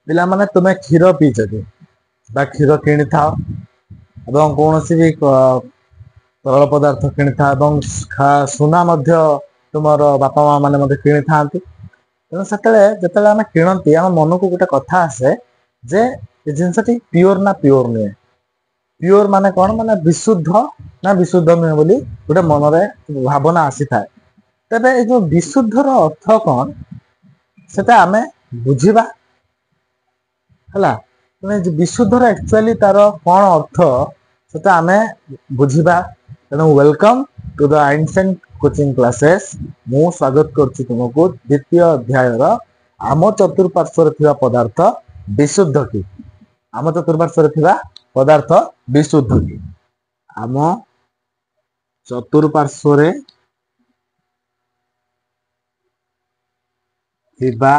पिला माने तुम्हें क्षीर पीछ कि क्षीर किणी था एवं कौन सी भी तरल पदार्थ किणी था एवं सुना मध्य तुमर बापा माँ मैंने मध्य किणी था तेणु से जिते किणती आम मन को गोटे कथा आसे जे जिनसटी प्योर ना प्योर नुहे प्योर माने कौन माने विशुद्ध ना विशुद्ध नुहे बोली गोटे मनरे भावना आसी थाए तेबे ए जो विशुद्धर अर्थ कौन सेटा आमे बुझिबा हला तने विशुद्धर एक्चुअली तार कौन अर्थ सेटा आमे बुझिबा तेणु welcome to the Einstein coaching classes मु स्वागत करछि तुमको द्वितीय अध्यायर आम चतुर्पार्श्व थिबा पदार्थ विशुद्ध की आम चतुर्पार्श्व थिबा पदार्थ विशुद्ध की आम चतुर्पार्श्व थिबा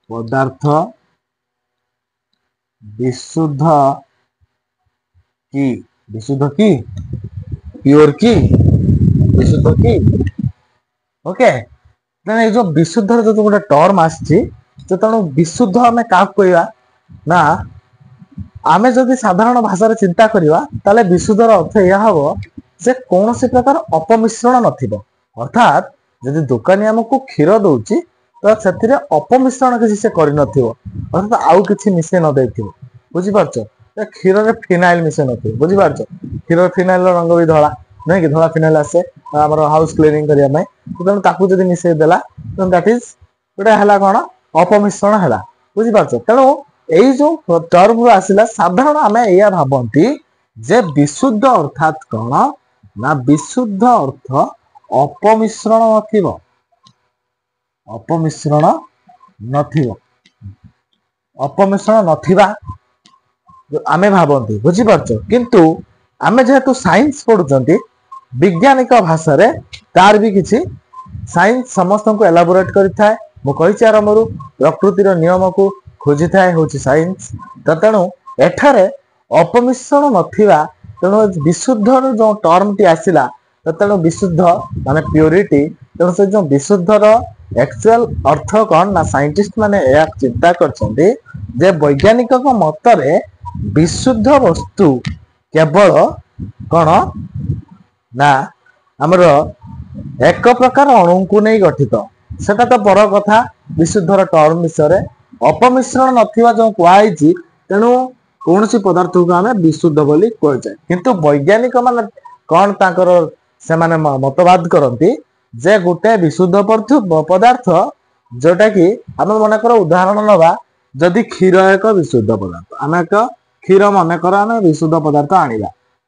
पदार्थ विशुद्ध की प्योर की विशुद्ध की ओके तेना जो विशुद्ध जो गोटे टर्म आछि तेणु विशुद्ध आम क्या कहवा ना आम जदि साधारण भाषा चिंता करवा ताले विशुद्धर अर्थ यह हम जे कौन सी प्रकार अपमिश्रण नथिबो अर्थात जदि दुकानी आमको क्षीर दउची तो से अपमिश्रण किसी से कर अर्थात आउ कि मिसे न देथिबो बुझिपारछ क्षीर रे फिनाइल मिसे नथिबो बुझिपारछ क्षीर फिनाइल रंग भी धला नहीं कि धला फिनाइल आसे हमर हाउस क्लीनिंग करिया में तेणु ताकू जदि मिसे देला तो दैट इज गोटे हला कोन अपमिश्रण हला बुझिपारछ तेणु एई जो टर्म आसिला साधारण आमे एया भाबंती जे विशुद्ध अर्थात कोन ना विशुद्ध अर्थ अपमिश्रण नथिबो अपमिश्रण नथिबो अपमिश्रण नथिबा आमे भाबंती बुझिपारछ किंतु आमे जेहेतु साइंस पढुचंती वैज्ञानिक भाषा रे तार भी किछि साइंस समस्त को एलाबोरेट करिथाय मु कहिछि आरंभरु प्रकृतिर नियम को खोजी थाए होछि साइंस तेणु एठारे अपमिश्रण नथिबा तेणु विशुद्धर जो टर्म टी आसिला तेणु विशुद्ध माने प्योरिटी तेणु से जो विशुद्धर एक्चुअल अर्थ कौन ना साइंटिस्ट माने या चिंता करछन्ती जे वैज्ञानिक मतरे विशुद्ध वस्तु केवल कौन ना हमर एक प्रकार अणु को नहीं गठित सेटा तो बड़ कथा विशुद्धर टर्म विषय अपमिश्रण नथिबा जो कुआइछि तेणु कौन सी पदार्थ को आमे विशुद्ध बोली कहै किंतु वैज्ञानिक माने कौन ताकर से माने मतवाद करती जे गोटे विशुद्ध पदार्थ जोटा कि आम मन कर उदाहरण नवा जदि क्षीर एक विशुद्ध पदार्थ आम एक क्षीर मन कर आम विशुद्ध पदार्थ आनिला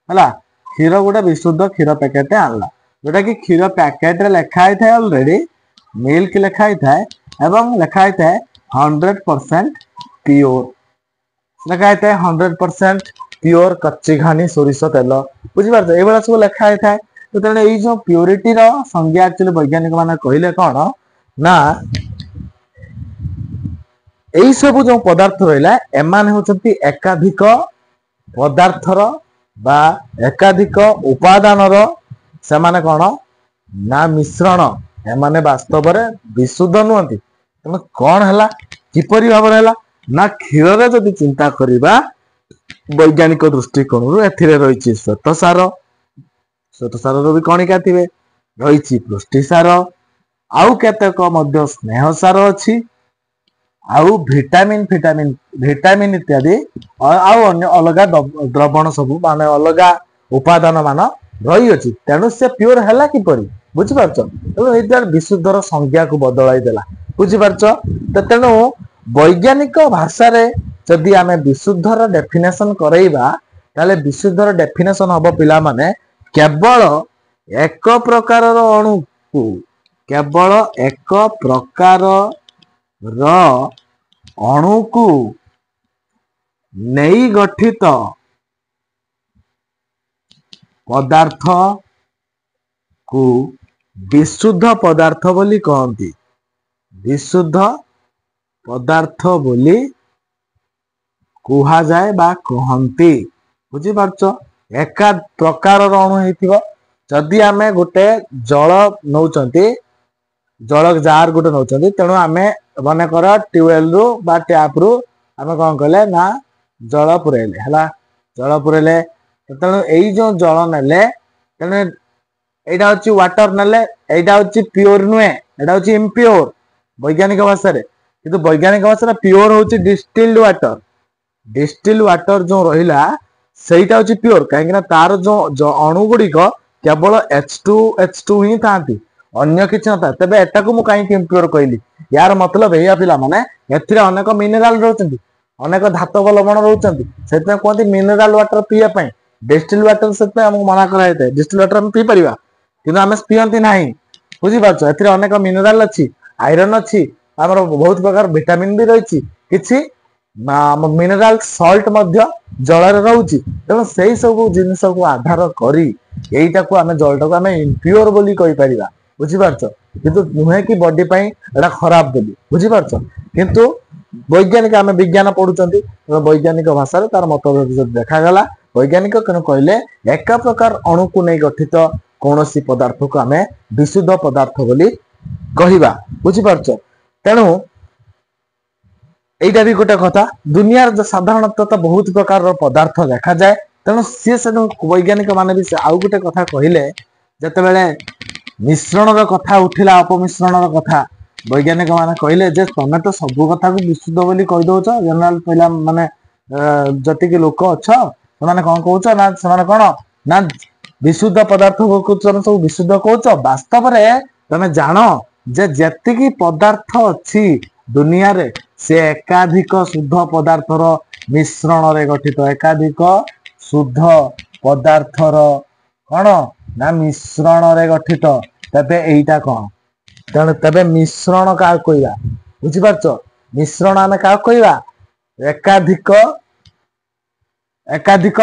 है क्षीर गोटे विशुद्ध क्षीर पैकेट आनला जोटा कि क्षीर पैकेट रे लिखाई थाए ऑलरेडी मिल्क लिखाई थाए एवं लिखाई थाए 100% प्योर लिखाई थाए 100% प्योर कच्ची घानी सोरिष तेल बुझिपार ये सब लिखाई थाए तो तेणु ये जो प्योरिटी संज्ञा एक्चुअली वैज्ञानिक माने कहले कौन ना यही सब जो पदार्थ रहा एमान होचंती एकाधिक पदार्थर बा एकाधिक उपादानर से माने कौन ना मिश्रण एमाने वास्तव में विशुद्ध नुहंती तेणु कौन है किपरि भाव ना क्षीर रे जदि चिंता करिबा वैज्ञानिक दृष्टिकोण एथिरे रही श्वेतसार श्वेतसार भी कणिका थिबे रही पुष्टिसार आउ केतेक मध्य स्नेहसार अछि आउ विटामिन फिटामिन विटामिन इत्यादि आउ अन्य अलगा द्रवण सब माने अलगा उपादान मान रही अछि तेणु से प्योर हैला किपरि बुझि पारछ तेणु एतार विशुद्धर संज्ञा को बदलाई देला बुझि पारछ तेणु वैज्ञानिक भाषा रे जदि आमे विशुद्धर डेफिनेशन करैबा ताले विशुद्धर डेफिनेशन हबो पिला माने केवल एक प्रकार अणु को केवल एक प्रकार अणु को नहीं गठित पदार्थ को विशुद्ध पदार्थ बोली कहती विशुद्ध पदार्थ बोली कुहा जाए बा कहती बुझी पारछ एका प्रकार अणु हेतिबो जदि आमे गोटे जल नौचंती जल जार गोटे नौचंती तेणु आमे ମନେକର ଟ୍ୟୁବୱେଲ ରୁ ବା ଟ୍ୟାପ ରୁ ଆମେ କଣ କଲେ ନା ଜଳ ପୁରେଇଲେ ହେଲା, ଜଳ ପୁରେଇଲେ ତେଣୁ ଏଇ ଯୋଉ ଜଳ ନେଲେ ତେଣୁ ଏଇଟା ହଉଛି ୱାଟର ନେଲେ, ଏଇଟା ହଉଛି ପିଓର ନୁହେଁ, ଏଇଟା ହଉଛି ଇମ୍ପିଓର ବୈଜ୍ଞାନିକ ଭାଷାରେ। କିନ୍ତୁ ବୈଜ୍ଞାନିକ ଭାଷାରେ ପିଓର ହଉଛି ଡିଷ୍ଟିଲ୍ଡ ୱାଟର। ଡିଷ୍ଟିଲ୍ ୱାଟର ଯୋଉ ରହିଲା ସେଇଟା ହଉଛି ପିଓର, କାହିଁକି ନା ତାର ଯୋଉ ଅଣୁ ଗୁଡିକ କେବଳ H2 ହିଁ ଥାନ୍ତି, ଅନ୍ୟ କିଛି ନଥାଏ। ତେବେ ଏଟାକୁ ମୁଁ କାହିଁକି ଇମ୍ପିଓର କହିଲି, ୟାର ମତଲବ ଏଇଆ ପିଲାମାନେ, ଏଥିରେ ଅନେକ ମିନେରାଲ ରହୁଛନ୍ତି, ଅନେକ ଧାତବ ଲବଣ ରହୁଛନ୍ତି, ସେଥିପାଇଁ କୁହନ୍ତି ମିନେରାଲ ୱାଟର ପିଇବା ପାଇଁ। ଡିଷ୍ଟିଲ୍ ୱାଟର ସେଥିପାଇଁ ଆମକୁ ମନା କରାଯାଇଥାଏ। ଡିଷ୍ଟିଲ୍ ୱାଟର ଆମେ ପିଇ ପାରିବା କିନ୍ତୁ ଆମେ ପିଅନ୍ତି ନାହିଁ, ବୁଝିପାରୁଛ। ଏଥିରେ ଅନେକ ମିନେରାଲ ଅଛି, ଆଇରନ୍ ଅଛି, ଆମର ବହୁତ ପ୍ରକାର ଭିଟାମିନ ବି ରହିଛି, କିଛି ମିନେରାଲ ସଲ୍ଟ ମଧ୍ୟ ଜଳରେ ରହୁଛି। ତେଣୁ ସେଇ ସବୁ ଜିନିଷକୁ ଆଧାର କରି ଏଇଟାକୁ ଆମେ ଜଳଟାକୁ ଆମେ ଇମ୍ପିଓର ବୋଲି କହିପାରିବା, ବୁଝିପାରୁଛ। କିନ୍ତୁ ନୁହେଁ କି ବଡି ପାଇଁ ଏଟା ଖରାପ ବୋଲି, ବୁଝିପାରୁଛ। କିନ୍ତୁ ବୈଜ୍ଞାନିକ ଆମେ ବିଜ୍ଞାନ ପଢୁଛନ୍ତି, ବୈଜ୍ଞାନିକ ଭାଷାରେ ତାର ମତଭେଦ ଯଦି ଦେଖାଗଲା, ବୈଜ୍ଞାନିକ କଣ କହିଲେ ଏକା ପ୍ରକାର ଅଣୁକୁ ନେଇ ଗଠିତ କୌଣସି ପଦାର୍ଥକୁ ଆମେ ବିଶୁଦ୍ଧ ପଦାର୍ଥ ବୋଲି କହିବା, ବୁଝିପାରୁଛ। ତେଣୁ ଏଇଟା ବି ଗୋଟେ କଥା, ଦୁନିଆରେ ସାଧାରଣତଃ ବହୁତ ପ୍ରକାରର ପଦାର୍ଥ ଦେଖାଯାଏ। ତେଣୁ ସିଏ ସେଠୁ ବୈଜ୍ଞାନିକ ମାନେ ବି ଆଉ ଗୋଟେ କଥା କହିଲେ, ଯେତେବେଳେ ମିଶ୍ରଣର କଥା ଉଠିଲା, ଅପମିଶ୍ରଣର କଥା, ବୈଜ୍ଞାନିକ ମାନେ କହିଲେ ଯେ ତମେ ତ ସବୁ କଥାକୁ ବିଶୁଦ୍ଧ ବୋଲି କହିଦଉଛ, ଜେନେରାଲ ପିଲା ମାନେ ଯେତିକି ଲୋକ ଅଛ ସେମାନେ କଣ କହୁଛ ନା, ସେମାନେ କଣ ନା ବିଶୁଦ୍ଧ ପଦାର୍ଥକୁ ତମେ ସବୁ ବିଶୁଦ୍ଧ କହୁଛ। ବାସ୍ତବରେ ତମେ ଜାଣ ଯେ ଯେତିକି ପଦାର୍ଥ ଅଛି ଦୁନିଆରେ ସେ ଏକାଧିକ ଶୁଦ୍ଧ ପଦାର୍ଥର ମିଶ୍ରଣରେ ଗଠିତ, ଏକାଧିକ ଶୁଦ୍ଧ ପଦାର୍ଥର କଣ ନା ମିଶ୍ରଣରେ ଗଠିତ। ତେବେ ଏଇଟା କଣ, ତେଣୁ ତେବେ ମିଶ୍ରଣ କାହାକୁ କହିବା, ବୁଝିପାରୁଛ। ମିଶ୍ରଣ ଆମେ କାହାକୁ କହିବା, ଏକାଧିକ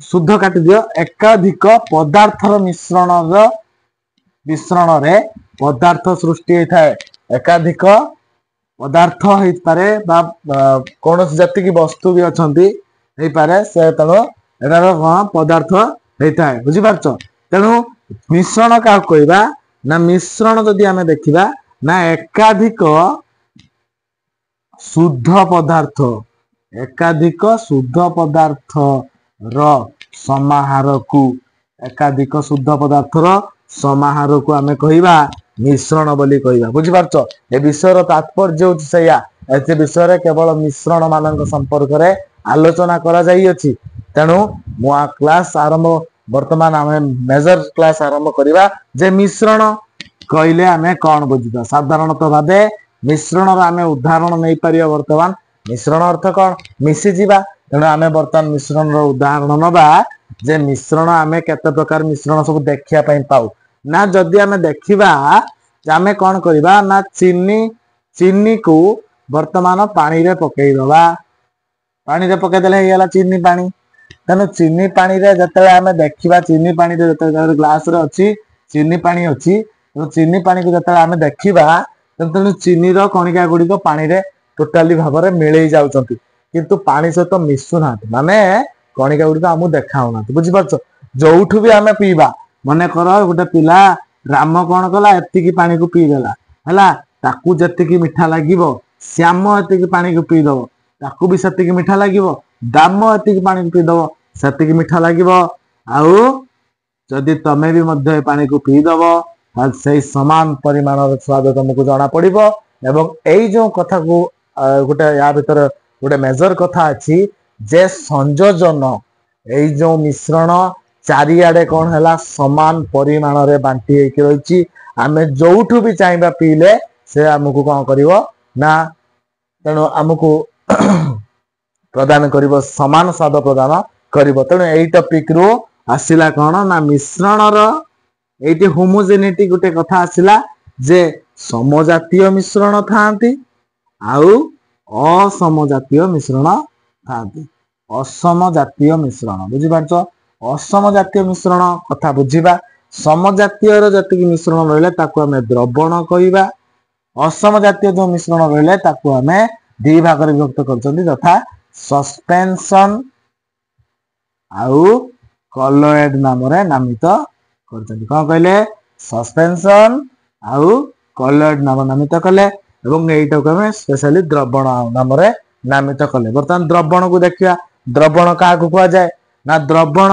ଶୁଦ୍ଧ କାଟିଦିଅ, ଏକାଧିକ ପଦାର୍ଥର ମିଶ୍ରଣରେ ପଦାର୍ଥ ସୃଷ୍ଟି ହେଇଥାଏ। ଏକାଧିକ ପଦାର୍ଥ ହେଇପାରେ ବା କୌଣସି ଯେତିକି ବସ୍ତୁ ବି ଅଛନ୍ତି ହେଇପାରେ, ସେ ତେଣୁ ଏଟାର କଣ ପଦାର୍ଥ ହେଇଥାଏ, ବୁଝିପାରୁଛ। ତେଣୁ ମିଶ୍ରଣ କାହାକୁ କହିବା ନା, ମିଶ୍ରଣ ଯଦି ଆମେ ଦେଖିବା ନା ଏକାଧିକ ଶୁଦ୍ଧ ପଦାର୍ଥ, ଏକାଧିକ ଶୁଦ୍ଧ ପଦାର୍ଥର ସମାହାରକୁ, ଏକାଧିକ ଶୁଦ୍ଧ ପଦାର୍ଥର ସମାହାରକୁ ଆମେ କହିବା ମିଶ୍ରଣ ବୋଲି କହିବା, ବୁଝିପାରୁଛ। ଏ ବିଷୟର ତାତ୍ପର୍ଯ୍ୟ ହଉଛି ସେଇଆ, ଏ ବିଷୟରେ କେବଳ ମିଶ୍ରଣ ମାନଙ୍କ ସମ୍ପର୍କରେ ଆଲୋଚନା କରାଯାଇଅଛି। ତେଣୁ ମୁଁ କ୍ଲାସ ଆରମ୍ଭ, ବର୍ତ୍ତମାନ ଆମେ ମେଜର କ୍ଲାସ ଆରମ୍ଭ କରିବା ଯେ ମିଶ୍ରଣ କହିଲେ ଆମେ କଣ ବୁଝିବା। ସାଧାରଣତଃ ଭାବେ ମିଶ୍ରଣର ଆମେ ଉଦାହରଣ ନେଇପାରିବା। ବର୍ତ୍ତମାନ ମିଶ୍ରଣ ଅର୍ଥ କଣ, ମିଶିଯିବା। ତେଣୁ ଆମେ ବର୍ତ୍ତମାନ ମିଶ୍ରଣର ଉଦାହରଣ ନବା ଯେ ମିଶ୍ରଣ ଆମେ କେତେ ପ୍ରକାର ମିଶ୍ରଣ ସବୁ ଦେଖିବା ପାଇଁ ପାଉ ନା। ଯଦି ଆମେ ଦେଖିବା ଯେ ଆମେ କଣ କରିବା ନା, ଚିନିକୁ ବର୍ତ୍ତମାନ ପାଣିରେ ପକେଇଦବା, ପାଣିରେ ପକେଇଦେଲେ ହେଇଗଲା ଚିନି ପାଣି। ତେଣୁ ଚିନି ପାଣିରେ ଯେତେବେଳେ ଆମେ ଦେଖିବା, ଚିନି ପାଣିରେ ଯେତେବେଳେ ଗ୍ଲାସରେ ଅଛି ଚିନି ପାଣି ଅଛି, ଚିନି ପାଣିକୁ ଯେତେବେଳେ ଆମେ ଦେଖିବା, ତେଣୁ ଚିନିର କଣିକା ଗୁଡିକ ପାଣିରେ ଟୋଟାଲି ଭାବରେ ମିଳେଇ ଯାଉଛନ୍ତି, କିନ୍ତୁ ପାଣି ସହିତ ମିଶୁନାହାନ୍ତି, ମାନେ କଣିକା ଗୁଡିକ ଆମକୁ ଦେଖା ହଉନାହାନ୍ତି, ବୁଝିପାରୁଛ। ଯୋଉଠୁ ବି ଆମେ ପିଇବା, ମନେକର ଗୋଟେ ପିଲା ରାମ କଣ କଲା, ଏତିକି ପାଣିକୁ ପିଇଦେଲା ହେଲା, ତାକୁ ଯେତିକି ମିଠା ଲାଗିବ ଶ୍ୟାମ ଏତିକି ପାଣିକୁ ପିଇଦବ, ତାକୁ ବି ସେତିକି ମିଠା ଲାଗିବ। ଦାମ ଏତିକି ପାଣିକୁ ପିଇଦବ, ସେତିକି ମିଠା ଲାଗିବ। ଆଉ ଯଦି ତମେ ବି ମଧ୍ୟ ଏ ପାଣିକୁ ପିଇଦବ, ତାହେଲେ ସେଇ ସମାନ ପରିମାଣର ସ୍ୱାଦ ତମକୁ ଜଣା ପଡିବ। ଏବଂ ଏଇ ଯୋଉ କଥାକୁ ଗୋଟେ ୟା ଭିତରେ ଗୋଟେ ମେଜର କଥା ଅଛି ଯେ ସଂଯୋଜନ, ଏଇ ଯୋଉ ମିଶ୍ରଣ ଚାରିଆଡେ କଣ ହେଲା, ସମାନ ପରିମାଣରେ ବାଣ୍ଟି ହେଇକି ରହିଛି। ଆମେ ଯୋଉଠୁ ବି ଚାହିଁବା ପିଇଲେ ସେ ଆମକୁ କଣ କରିବ ନା, ତେଣୁ ଆମକୁ ପ୍ରଦାନ କରିବ, ସମାନ ସ୍ୱାଦ ପ୍ରଦାନ କରିବ। ତେଣୁ ଏଇ ଟପିକ ରୁ ଆସିଲା କଣ ନା, ମିଶ୍ରଣର ଏଇଠି ହୋମୋଜେନିଟି ଗୋଟେ କଥା ଆସିଲା ଯେ ସମଜାତୀୟ ମିଶ୍ରଣ ଥାନ୍ତି ଆଉ ଅସମଜାତୀୟ ମିଶ୍ରଣ ଥାନ୍ତି। ଅସମ ଜାତୀୟ ମିଶ୍ରଣ, ବୁଝିପାରୁଛ। ଅସମ ଜାତୀୟ ମିଶ୍ରଣ କଥା ବୁଝିବା। ସମଜାତୀୟର ଯେତିକି ମିଶ୍ରଣ ରହିଲେ ତାକୁ ଆମେ ଦ୍ରବଣ କହିବା। ଅସମ ଜାତୀୟ ଯୋଉ ମିଶ୍ରଣ ରହିଲେ ତାକୁ ଆମେ ଦି ଭାଗରେ ବିଭକ୍ତ କରୁଛନ୍ତି, ଯଥା ସସ୍ପେନସନ ଆଉ କଲଏଡ ନାମରେ ନାମିତ କରୁଛନ୍ତି। କଣ କହିଲେ, ସସ୍ପେନସନ ଆଉ କଲଏଡ ନାମ ନାମିତ କଲେ। ଏବଂ ଏଇଟାକୁ ଆମେ ସ୍ପେଶାଲି ଦ୍ରବଣ ନାମରେ ନାମିତ କଲେ। ବର୍ତ୍ତମାନ ଦ୍ରବଣକୁ ଦେଖିବା। ଦ୍ରବଣ କାହାକୁ କୁହାଯାଏ? ନା ଦ୍ରବଣ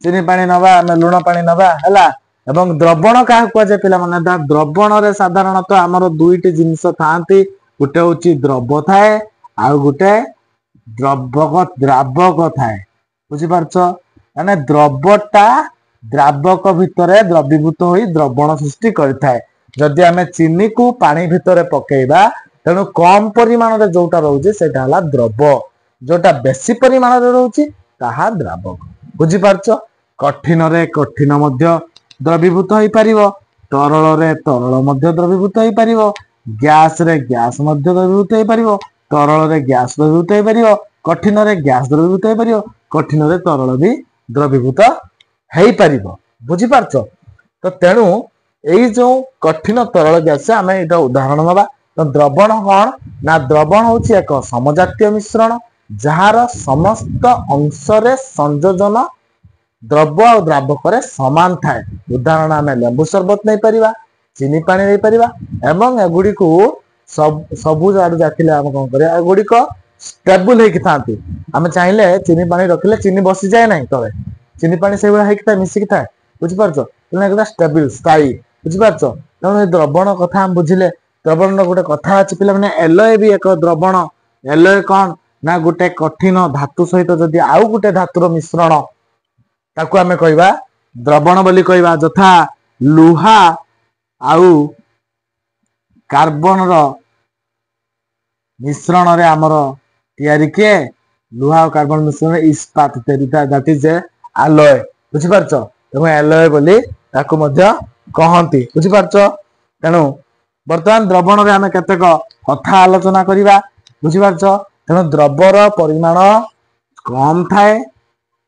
ଚିନି ପାଣି ନବା, ଆମେ ଲୁଣ ପାଣି ନବା ହେଲା। ଏବଂ ଦ୍ରବଣ କାହାକୁ କୁହାଯାଏ ପିଲାମାନେ? ଦ୍ରବଣରେ ସାଧାରଣତଃ ଆମର ଦୁଇଟି ଜିନିଷ ଥାଆନ୍ତି। ଗୋଟେ ହଉଛି ଦ୍ରବ ଥାଏ, ଆଉ ଗୋଟେ ଦ୍ରାବକ ଥାଏ। ବୁଝିପାରୁଛ? ମାନେ ଦ୍ରବଟା ଦ୍ରାବକ ଭିତରେ ଦ୍ରବୀଭୂତ ହୋଇ ଦ୍ରବଣ ସୃଷ୍ଟି କରିଥାଏ। ଯଦି ଆମେ ଚିନିକୁ ପାଣି ଭିତରେ ପକେଇବା, ତେଣୁ କମ ପରିମାଣରେ ଯୋଉଟା ରହୁଛି ସେଇଟା ହେଲା ଦ୍ରବ, ଯୋଉଟା ବେଶୀ ପରିମାଣରେ ରହୁଛି ତାହା ଦ୍ରାବକ। ବୁଝିପାରୁଛ? କଠିନରେ କଠିନ ମଧ୍ୟ ଦ୍ରବୀଭୂତ ହେଇପାରିବ, ତରଳରେ ତରଳ ମଧ୍ୟ ଦ୍ରବୀଭୂତ ହେଇପାରିବ, ଗ୍ୟାସରେ ଗ୍ୟାସ ମଧ୍ୟ ଦ୍ରବୀଭୂତ ହେଇପାରିବ, ତରଳରେ ଗ୍ୟାସ ଦ୍ରବୀଭୂତ ହେଇପାରିବ, କଠିନରେ ଗ୍ୟାସ ଦ୍ରବୀଭୂତ ହେଇପାରିବ, କଠିନରେ ତରଳ ବି ଦ୍ରବୀଭୂତ ହେଇପାରିବ। ବୁଝିପାରୁଛ? ତ ତେଣୁ ଏଇ ଯୋଉ କଠିନ ତରଳ ଗ୍ୟାସ, ଆମେ ଏଇଟା ଉଦାହରଣ ନବା। ତ ଦ୍ରବଣ କଣ? ନା ଦ୍ରବଣ ହଉଛି ଏକ ସମଜାତୀୟ ମିଶ୍ରଣ ଯାହାର ସମସ୍ତ ଅଂଶରେ ସଂଯୋଜନ ଦ୍ରବ ଆଉ ଦ୍ରାବକରେ ସମାନ ଥାଏ। ଉଦାହରଣ ଆମେ ଲେମ୍ବୁ ସରବତ ନେଇପାରିବା, ଚିନି ପାଣି ନେଇପାରିବା, ଏବଂ ଏଗୁଡିକୁ ସବୁ ଆଡୁ ଦେଖିଲେ ଆମେ କଣ କରିବା? ଏଗୁଡିକ ଷ୍ଟେବୁଲ ହେଇକି ଥାନ୍ତି। ଆମେ ଚାହିଁଲେ ଚିନି ପାଣି ରଖିଲେ ଚିନି ବସିଯାଏ ନାହିଁ ତଳେ, ଚିନି ପାଣି ସେଇଭଳିଆ ହେଇକି ଥାଏ, ମିଶିକି ଥାଏ। ବୁଝିପାରୁଛ? ଷ୍ଟେବୁଲ, ସ୍ଥାୟୀ। ବୁଝିପାରୁଛ? ତେଣୁ ଏ ଦ୍ରବଣ କଥା ଆମେ ବୁଝିଲେ। ଦ୍ରବଣର ଗୋଟେ କଥା ଅଛି ପିଲାମାନେ, ଏଲୟ ବି ଏକ ଦ୍ରବଣ। ଏଲୟ କଣ? ନା ଗୋଟେ କଠିନ ଧାତୁ ସହିତ ଯଦି ଆଉ ଗୋଟେ ଧାତୁର ମିଶ୍ରଣ, ତାକୁ ଆମେ କହିବା ଦ୍ରବଣ ବୋଲି କହିବା। ଯଥା ଲୁହା ଆଉ କାର୍ବନର ମିଶ୍ରଣରେ ଆମର ତିଆରି କିଏ? ଲୁହା ଆଉ କାର୍ବନ ମିଶ୍ରଣରେ ଇସ୍ପାତ ତିଆରି, ଦ୍ୟାଟ ଇଜ ଏ ଆଲୟ। ବୁଝିପାରୁଛ? ଏବଂ ଆଲୟ ବୋଲି ତାକୁ ମଧ୍ୟ କହନ୍ତି। ବୁଝିପାରୁଛ? ତେଣୁ ବର୍ତ୍ତମାନ ଦ୍ରବଣରେ ଆମେ କେତେକ କଥା ଆଲୋଚନା କରିବା। ବୁଝିପାରୁଛ? ତେଣୁ ଦ୍ରବର ପରିମାଣ କମ ଥାଏ।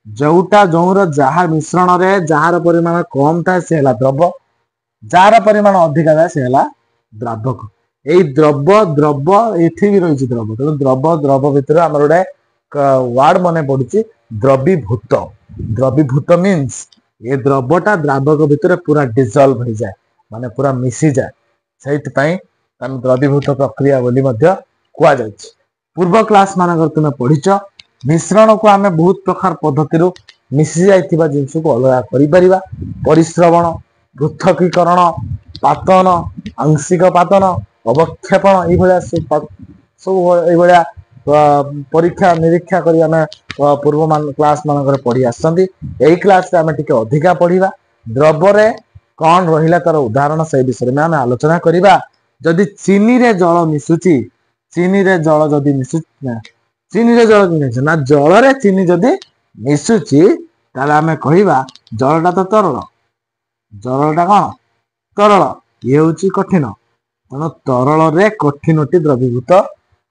ଯୋଉର ଯାହା ମିଶ୍ରଣରେ ଯାହାର ପରିମାଣ କମ ଥାଏ ସେ ହେଲା ଦ୍ରବ, ଯାହାର ପରିମାଣ ଅଧିକା ଥାଏ ସେ ହେଲା ଦ୍ରାବକ। ଏଇ ଦ୍ରବ ଏଠି ବି ରହିଛି ଦ୍ରବ। ତେଣୁ ଦ୍ରବ ଭିତରେ ଆମର ଗୋଟେ ୱାର୍ଡ ମନେ ପଡୁଛି, ଦ୍ରବୀଭୂତ। ଦ୍ରବୀଭୂତ ମିନ୍ସ ଏ ଦ୍ରବଟା ଦ୍ରାବକ ଭିତରେ ପୁରା ଡିଜଲ୍ଭ ହେଇଯାଏ, ମାନେ ପୁରା ମିଶିଯାଏ। ସେଇଥିପାଇଁ ଆମେ ଦ୍ରବୀଭୂତ ପ୍ରକ୍ରିୟା ବୋଲି ମଧ୍ୟ କୁହାଯାଇଛି। ପୂର୍ବ କ୍ଲାସ ମାନଙ୍କରେ ତୁମେ ପଢିଛ, ମିଶ୍ରଣକୁ ଆମେ ବହୁତ ପ୍ରକାର ପଦ୍ଧତିରୁ ମିଶି ଯାଇଥିବା ଜିନିଷକୁ ଅଲଗା କରିପାରିବା। ପରିଶ୍ରବଣ, ପୃଥକୀକରଣ, ପାତନ, ଆଂଶିକ ପାତନ, ଅବକ୍ଷେପଣ, ଏଇଭଳିଆ ସବୁ ଏଇଭଳିଆ ପରୀକ୍ଷା ନିରୀକ୍ଷା କରି ଆମେ ପୂର୍ବ କ୍ଲାସ ମାନଙ୍କରେ ପଢି ଆସିଛନ୍ତି। ଏଇ କ୍ଲାସରେ ଆମେ ଟିକେ ଅଧିକା ପଢିବା। ଦ୍ରବରେ କଣ ରହିଲା ତାର ଉଦାହରଣ, ସେଇ ବିଷୟରେ ଆମେ ଆଲୋଚନା କରିବା। ଯଦି ଚିନିରେ ଜଳ ମିଶୁଛି, ଚିନିରେ ଜଳ ଯଦି ମିଶୁଛି ନା ଜଳରେ ଚିନି ଯଦି ମିଶୁଛି, ତାହେଲେ ଆମେ କହିବା ଜଳଟା ତ ତରଳ। ଜଳଟା କଣ? ତରଳ। ଇଏ ହଉଛି କଠିନ। ତେଣୁ ତରଳରେ କଠିନଟି ଦ୍ରବୀଭୂତ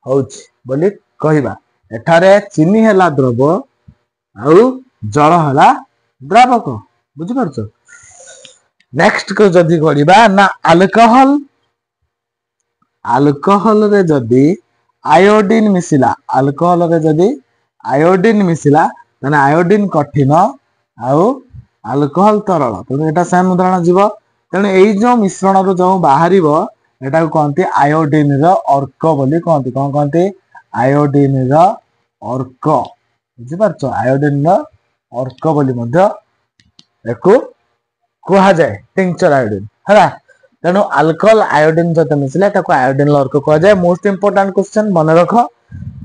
ହଉଛି ବୋଲି କହିବା। ଏଠାରେ ଚିନି ହେଲା ଦ୍ରବ ଆଉ ଜଳ ହେଲା ଦ୍ରାବକ। ବୁଝିପାରୁଛ? ନେକ୍ସଟ ଯଦି କରିବା ନା ଆଲକୋହଲ। ଆଲକୋହଲରେ ଯଦି ଆୟୋଡିନ ମିଶିଲା, ଆଲକୋହଲରେ ଯଦି ଆୟୋଡିନ ମିଶିଲା, ତାହେଲେ ଆୟୋଡିନ କଠିନ ଆଉ ଆଲକୋହଲ ତରଳ। ତେଣୁ ଏଇଟା ସେମ ଉଦାହରଣ ଯିବ। ତେଣୁ ଏଇ ଯୋଉ ମିଶ୍ରଣରୁ ଯୋଉ ବାହାରିବ, ଏଟାକୁ କହନ୍ତି ଆୟୋଡିନ ର ଅର୍କ ବୋଲି କହନ୍ତି। କଣ କହନ୍ତି? ଆୟୋଡିନ ର ଅର୍କ। ବୁଝିପାରୁଛ? ଆୟୋଡିନ ର ଅର୍କ ବୋଲି ମଧ୍ୟ ଏକୁ କୁହାଯାଏ, ଟିncture ଆୟୋଡିନ ହେଲା। ତେଣୁ ଆଲକୋହଲ ଆୟୋଡିନ ସହିତ ମିଶିଲେ ତାକୁ ଆୟୋଡିନ ଅର୍କ କୁହାଯାଏ। ମୋଷ୍ଟ ଇମ୍ପୋର୍ଟାଣ୍ଟ କ୍ୱେଶ୍ଚନ ମନେ ରଖ।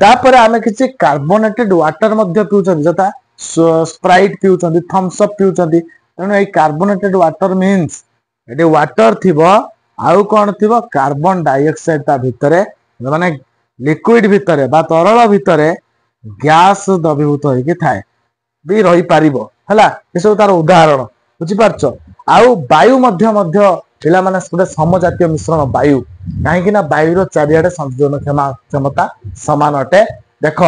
ତାପରେ ଆମେ କିଛି କାର୍ବୋନେଟେଡ ୱାଟର ମଧ୍ୟ ପିଉଛନ୍ତି, ଯଥା ସ୍ପ୍ରାଇଟ ପିଉଛନ୍ତି, ଥମ୍ସ ଅପ୍ ପିଉଛନ୍ତି। ତେଣୁ ଏଇ କାର୍ବୋନେଟେଡ ୱାଟର ମିନ୍ସ ଏଠି ୱାଟର ଥିବ, ଆଉ କଣ ଥିବ? କାର୍ବନ ଡାଇଅକ୍ସାଇଡ ତା ଭିତରେ, ମାନେ ଲିକୁଇଡ ଭିତରେ ବା ତରଳ ଭିତରେ ଗ୍ୟାସ ଦ୍ରବୀଭୂତ ହେଇକି ଥାଏ, ବି ରହିପାରିବ ହେଲା। ଏସବୁ ତାର ଉଦାହରଣ। ବୁଝିପାରୁଛ? ଆଉ ବାୟୁ ମଧ୍ୟ ପିଲାମାନେ ଗୋଟେ ସମଜାତୀୟ ମିଶ୍ରଣ ବାୟୁ। କାହିଁକି ନା ବାୟୁର ଚାରିଆଡେ ସଂଯୋଜନ କ୍ଷମତା ସମାନ ଅଟେ। ଦେଖ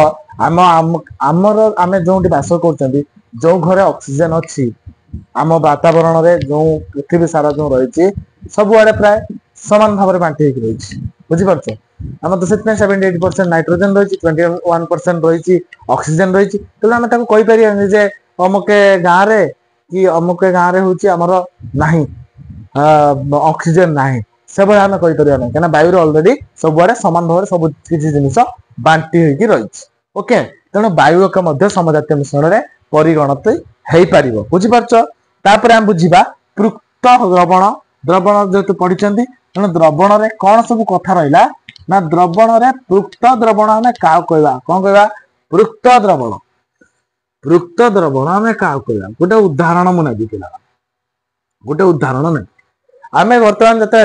ଆମେ ଯୋଉଠି ବାସ କରୁଛନ୍ତି, ଯୋଉ ଘରେ ଅକ୍ସିଜେନ ଅଛି, ଆମ ବାତାବରଣରେ ଯୋଉ ପୃଥିବୀ ସାରା ଯୋଉ ରହିଛି, ସବୁଆଡେ ପ୍ରାୟ ସମାନ ଭାବରେ ବାଣ୍ଟି ହେଇକି ରହିଛି। ବୁଝିପାରୁଛ? ଆମର ତ ସେଥିପାଇଁ 78% ନାଇଟ୍ରୋଜେନ ରହିଛି, 21% ରହିଛି ଅକ୍ସିଜେନ ରହିଛି। ତେଣୁ ଆମେ ତାକୁ କହିପାରିବାନି ଯେ ଅମୁକେ ଗାଁରେ कि अमुक गाँव रे होची हमर नाही ऑक्सीजन नाही से भाई आम कहि परिया नै कना वायु रे ऑलरेडी सब बड़े समान भाव सब किछि जिनिस बांटी होई कि रहिछि ओके तेणु वायु एक मध्य समजातीय मिश्रण रे परिगणित हेई परिबो बुझि परछो तापर हम बुझिबा पृक्त द्रवण द्रवण जेतु पढिचंदी तेणु द्रवण रे कोन सब कथा रहिला ना द्रवण रे पृक्त द्रवण हमें का कहबा कोन कहबा पृक्त द्रवण हमें का कहबा गोटे उदाहरण मु नेबी पिला गोटे उदाहरण नै आमे वर्तमान जते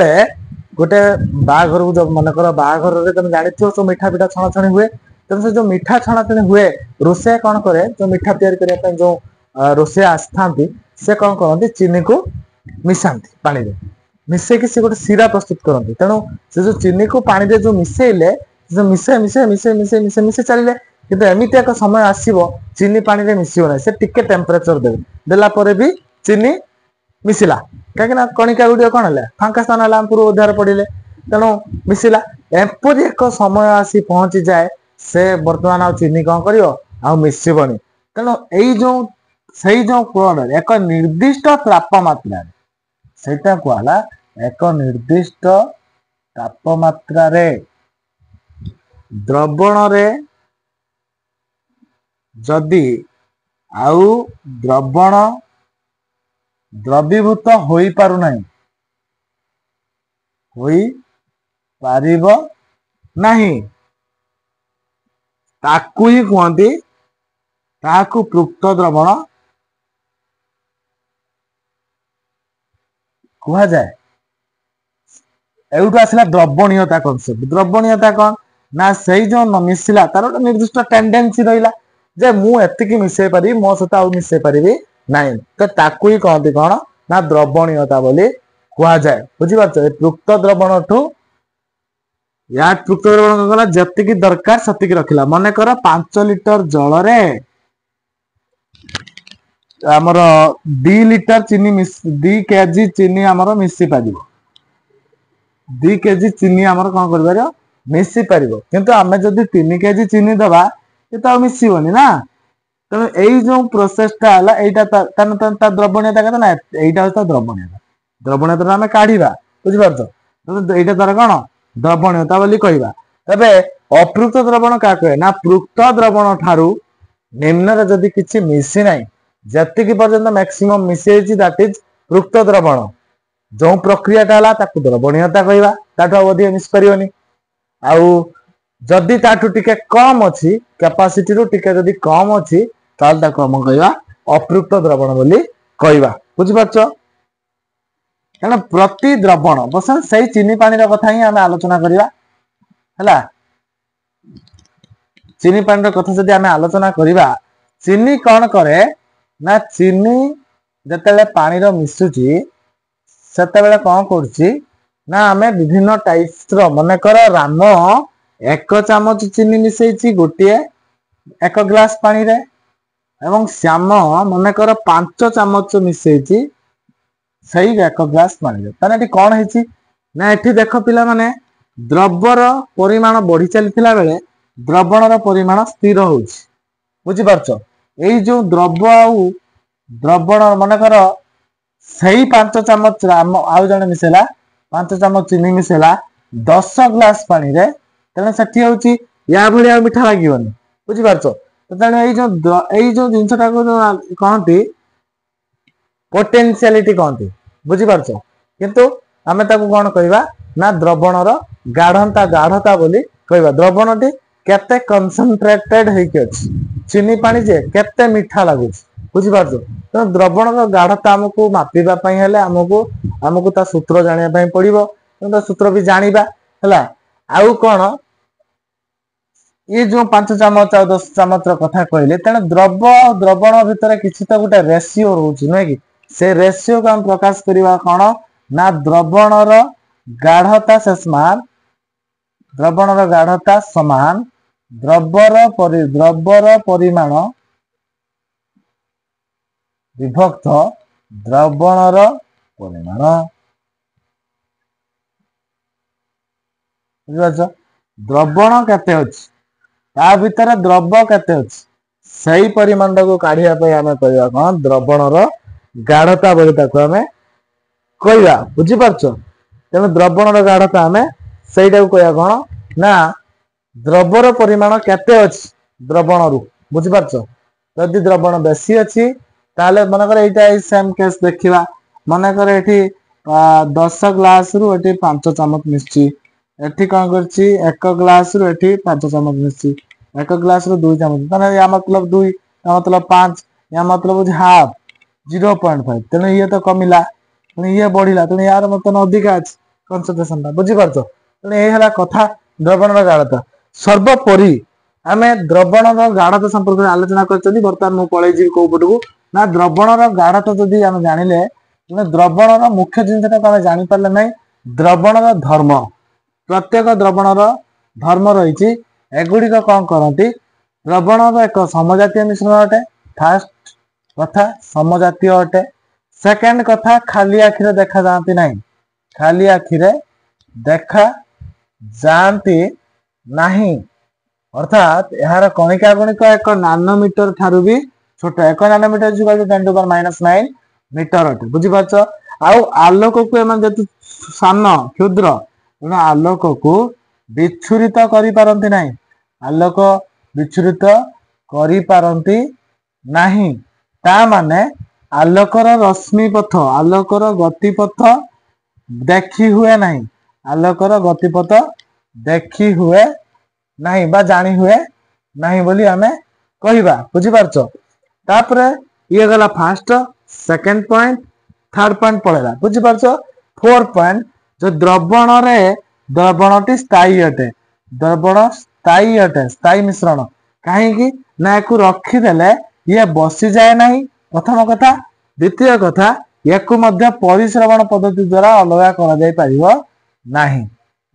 गोटे बाघर को जब मन कर बाघर रे तुम जानिथियो सो मीठा पीठा छणा छणी हुए तेणु से जो मीठा छणा छणी हुए रोसे कौन करे जो मीठा तैयार करिया पे जो रोसे आस्थांती से कौन करती चीनी को मिसांती पानी रे मिसे कि से गोटे सीरा प्रस्तुत करती तेणु से जो चीनी को पानी रे जो मिसेइले जो मिसे मिसे मिसे मिसे मिसे मिसे चलिले किंतु एमिति एक समय आसीबो चीनी पानी रे मिसियो ना से टिके टेम्परेचर देबे देला परे भी चीनी मिसिला कहीं ना कणिका गुड़िया कौन है फांका स्थान है पूर्व अध्याय पढ़िले तेणु मिसिला एपरी एक समय आसी पहुंची जाए से वर्तमान आ चीनी कौन कर मिसबनी तेणु यही जो कोण एक निर्दिष्ट तापमात्रा सेटा कहला एक निर्दिष्ट तापमात्रा रे द्रवण रे जदि आउ द्रवण द्रवीभूत होई पारु नाही होई पारिबो नाही ताकू ही कहती ताकू पृक्त द्रवण कहा जाए एउटू आसला द्रवणीयता कॉन्सेप्ट द्रवणीयता कौन ना सही जो मिसिला तार गोटे निर्दिष्ट टेंडेंसी रहिला जे मु एतिकी मिसई पारि मो सहित आउ मिसई पारिबी नहीं तो ताकू ही कहती कौन ना द्रवणीयता बोली कहा जाए बुझी पारछ पृक्त द्रवण ठू या पृक्त द्रवण कला जतिकी दरकार सतिकी रखिला मने कर 5 लिटर जल रे हमर 2 लिटर चीनी 2 केजी चीनी हमर मिसी पारिबो 2 केजी चीनी हमर कोन कर पारिबो मिसी पारिबो किंतु हमें जदी 3 केजी चीनी दबा तो मिसीबनी ना तेणु यही जो प्रोसेसटा है द्रवणीयता कहते ना यहीटा होता द्रवणीयता आम काढ़ा बुझीपार यहीटा तार कौन द्रवणीयता बोली कहवा तेबे अपृक्त द्रवण क्या कहे ना पृक्त द्रवण ठारू निम्न जदि किछि मिसी नाही जतिकी पर्यंत मैक्सिमम मिसी दैट इज पृक्त द्रवण जो प्रक्रियाटा है ताकू द्रवणीयता कहवा ताठू अधिक मिस पारिबनी आउ जदि ताठू टिके कम अछि कैपेसिटी रू टिके जदि कम अछि ताल ताको हम कहवा अपृक्त द्रवण बोली कहवा बुझी पारछ कारण प्रति द्रवण बस सही चीनी पानी रो कथा ही हम आलोचना करिवा हला चीनी पानी रो कथा जदि हम आलोचना करिवा चीनी कोन करे ना चीनी जतेले पानी रो मिसुची सेते बेले कोन करछि ना हमें विभिन्न टाइप्स रो माने कर राम 1 चामच चीनी मिसेछि गोटे 1 ग्लास पानी रे एवं श्याम मन कर 5 चामच मिसेछि सही 1 ग्लास पानी रे ताने कौन है ना एठी देख पिला माने द्रव्यर परिमाण बढ़ी चलथिला बेले द्रवणर परिमाण स्थिर होउछि बुझी पारछ एई जो द्रव्य आउ द्रवण मन कर सही 5 चामच राम आउ जने मिसेला 5 चामच चीनी मिसेला 10 ग्लास पानी रे तेणु सेठी होउछि या भलिया मिठा लागिवनी बुझी पारछ तेणु एई जो जिनसटा को कहती पोटेंशियलिटी कहती बुझी पारछ किंतु आमे ताको कोन कहबा ना द्रवणर गाढ़ता बोली कहबा द्रवणटी केते कंसंट्रेटेड हेकि अछि चीनी पानी जे केते मीठा लागुछि बुझी पारछ तो द्रवणर गाढ़ता हमकु मापिबा पई हेले हमकु ता सूत्र जानिया पई पड़िबो तो सूत्र भी जानिबा हला आउ कोन ये जो 5 चामच और 10 चामच कथा कहले तेना द्रवण भितर किछि तो गोटे रेशियो रहउछि नै कि से रेशियो को हम प्रकाश करिवा कोन ना द्रवणर गाढ़ता से समान द्रवणर गाढ़ता समान द्रव्यर परिमाण विभक्त द्रवणर परिमाण द्रवण केते अछि ता भीतर द्रव्य केते अछि सही परिमाण को काढिया पे आमे कहबा कोन द्रवणर गाढ़ता बोली ताको आमे कहवा बुझी पारछ तेणु द्रवणर गाढ़ता आमे सेटा कहवा कौन ना द्रवर परिमाण केते अछि द्रवण रु बुझी पारछ जदि द्रवण बेसी अछि ताले मनकर एटा सेम केस देखिबा मनकर एठी 10 ग्लास रु एठी 5 चमच मिसची एठी कोन करछि 1 ग्लास रु एठी 5 चमच मिसची 1 ग्लास रु 2 चमच तने या मतलब 2 या मतलब 5 या मतलब हाफ 0.5 तने ये तो कमिला तने ये बढ़िला तने यार मतलब अधिक अछि कंसंट्रेशन ता बुझी पारछो तने ए हला कथा द्रवणर गाढ़ता सर्वोपरि आमे द्रवणर गाढ़ता संपर्क में आलोचना करछनी वर्तमान मु पळै जी को पटको ना द्रवणर गाढ़ता जदी आमे जानिले तने द्रवणर मुख्य जिनसटा आमे जानि पारले नै द्रवणर धर्म प्रत्येक द्रवणर धर्म रहिछि एगुडी को कोन करंती द्रवणर एक समजातीय मिश्रण अटे फर्स्ट कथा समजातीय अटे सेकंड कथा खाली आखिरे देखा जांती नै खाली आखिरे देखा जांती नाही अर्थात यार कणिका गणिक 1 नानोमीटर ठारू भी छोट 1 nanometre equal to 10 to power -9 metre अटे बुझी पाछ आउ आलोक को एमन जति सान क्षुद्र तेणु आलोक को विच्छुरित करि पारंती नाही आलोक विच्छुरित करि पारंती नाही ता माने आलोकर रश्मि पथ आलोकर गति पथ देखि हुए नाही आलोकर गति पथ देखि हुए नहीं बा जानी हुए नहीं बोली हमें कहिबा बुझी पारछो तापरे ये गला first second point third point पळेला बुझी पारछो फोर्थ पॉइंट जो द्रवण रे द्रवणटी स्थायी अटे द्रवण स्थायी मिश्रण काहे कि ना को रखी देले ये बसी जाए नहीं प्रथम कथा द्वितीय कथा याकू मध्य परिश्रवण पद्धति द्वारा अलग करा जाय परिबो नाही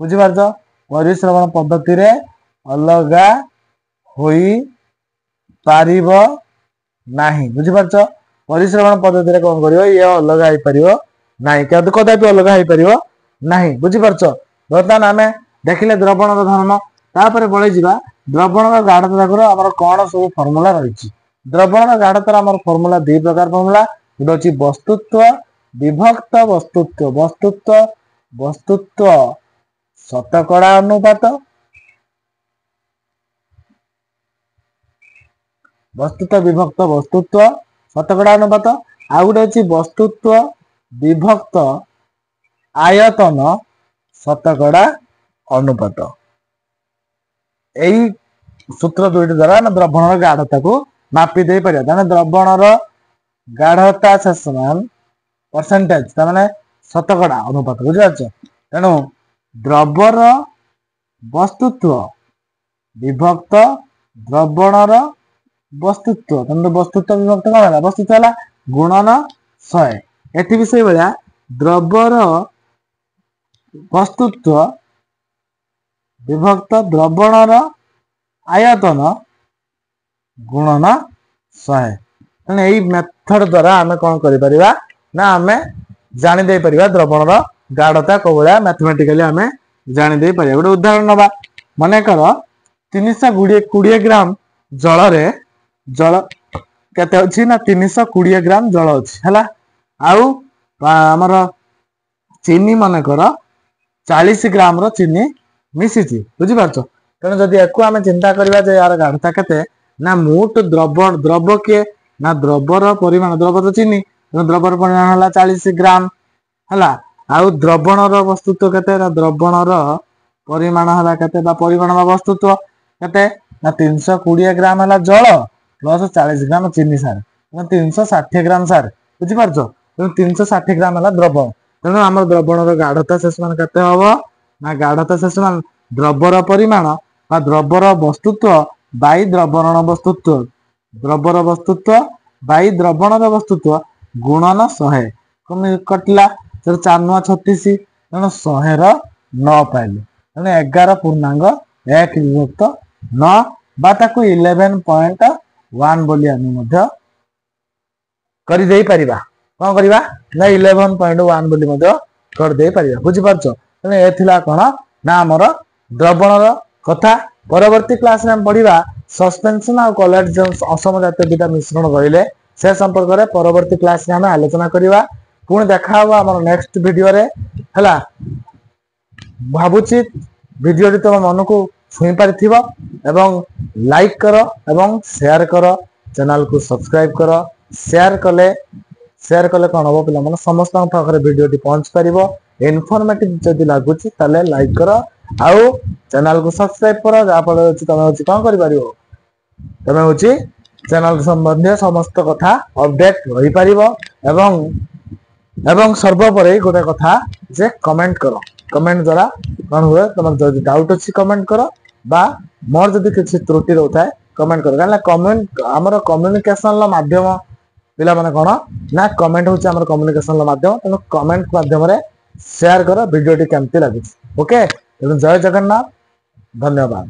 बुझी पारछो परिश्रवण पद्धति रे अलगा होई पारिबो नाही बुझी पारछो परिश्रवण पद्धति रे कोन करियो ये अलगा होई परिबो नाही कद कदापि अलगा होई परिबो नाही बुझी पारछो बर्तमान आमे देखिले द्रवणर धर्म तापरे पळे जिबा द्रवणर गाढ़ता जाकर हमर कोन सब फार्मूला रहिछि द्रवणर गाढ़तार हमर फार्मूला दु प्रकार फार्मूला गुड अछि वस्तुत्व विभक्त वस्तुत्व शतकड़ा अनुपात वस्तुत्व विभक्त वस्तुत्व शतकड़ा अनुपात आ गुड अछि वस्तुत्व विभक्त आयतन शतकड़ा अनुपात एई सूत्र दुईट द्वारा द्रवणर गाढ़ता को मापी दे परिया ताने द्रवणर गाढ़ता से समान परसेंटेज ताने शतकड़ा अनुपात बुझि पाछो तेनु द्रवर वस्तुत्व विभक्त द्रवणर वस्तुत्व तंदु वस्तुत्व विभक्त कोन होला वस्तुत्व होला गुणन 100 एठी भी सेही भलिया द्रवर वस्तुत्व विभक्त द्रवणर आयतन गुणन 100 तने एई मेथड द्वारा हमें कोन करि परिबा ना हमें जानि दे परिबा द्रवणर गाढ़ता को भलिया मैथमेटिकली हमें जानि दे परिबा गोटे उदाहरण नबा माने कर 320 ग्राम जल रे जल केते अछि ना 320 ग्राम जल अछि हला आउ हमर चीनी माने कर 40 ग्राम रो चीनी मिसिछि बुझि पारछो तने जदि एको हमें चिंता करबा जे यार गाढ़ता केते ना मोट द्रव के ना द्रवर परिमाण द्रवर चीनी द्रवर परिमाण हला 40 ग्राम हला आउ द्रवणर वस्तुत्व केते ना द्रवणर परिमाण हला केते बा परिमाण बा वस्तुत्व केते ना 320 ग्राम हला जल प्लस 40 ग्राम चीनी सार 360 ग्राम सार बुझि पारछो 360 ग्राम हला द्रव तेणु हमर द्रवणर गाढ़ता से समान केते हबो ना गाढ़ता से समान द्रवर परिमाण बा द्रवर वस्तुत्व बाई द्रवणर वस्तुत्व द्रवर वस्तुत्व बाई द्रवणर वस्तुत्व गुणन 100 कम कटला 4 9 36 तेणु 100 रो 9 पाइले तेणु 11.1 विभक्त 9 बा ताकू 11.1 बोली आनी मध्य करि देई परिबा कोन करिबा ना 11.1 बोली मध्य कर देई परिबा बुझि पारछो तेणु ए थिला कोन ना हमर द्रवणर कथा परवर्ती क्लास में हम पढ़िबा सस्पेंशन और कोलैड असमजातीय दुटा मिश्रण कहले से संपर्क में परवर्ती क्लास में आम आलोचना करवा पुणी देखा आम नेक्स्ट वीडियो रे हला भावुची वीडियो तुम मन को छुई पारि एवं लाइक कर एवं शेयर कर चैनल को सब्सक्राइब कर शेयर कले कौन हम पिला मन समस्त पाखे वीडियो पहुंच पार इनफॉर्मेटिव जदि लगुच लाइक कर आउ चैनल को सब्सक्राइब कर जहाँफल तुम कौन कर तुम हूँ चैनल संबंधी समस्त कथा अपडेट रही पार एवं सर्वोपरि गोटे कथा जे कमेंट कर कमेंट द्वारा कौन हुए तुम जो डाउट अच्छी कमेंट कर बा मोर जदि किसी त्रुटि रोता है कमेंट कर कहीं कमेंट आमर कम्युनिकेशन माध्यम पिला माने कौन ना कमेंट हूँ आम कम्युनिकेशन माध्यम तेणु कमेंट माध्यम शेयर कर वीडियो केमती लगे ओके जय जगन्नाथ धन्यवाद।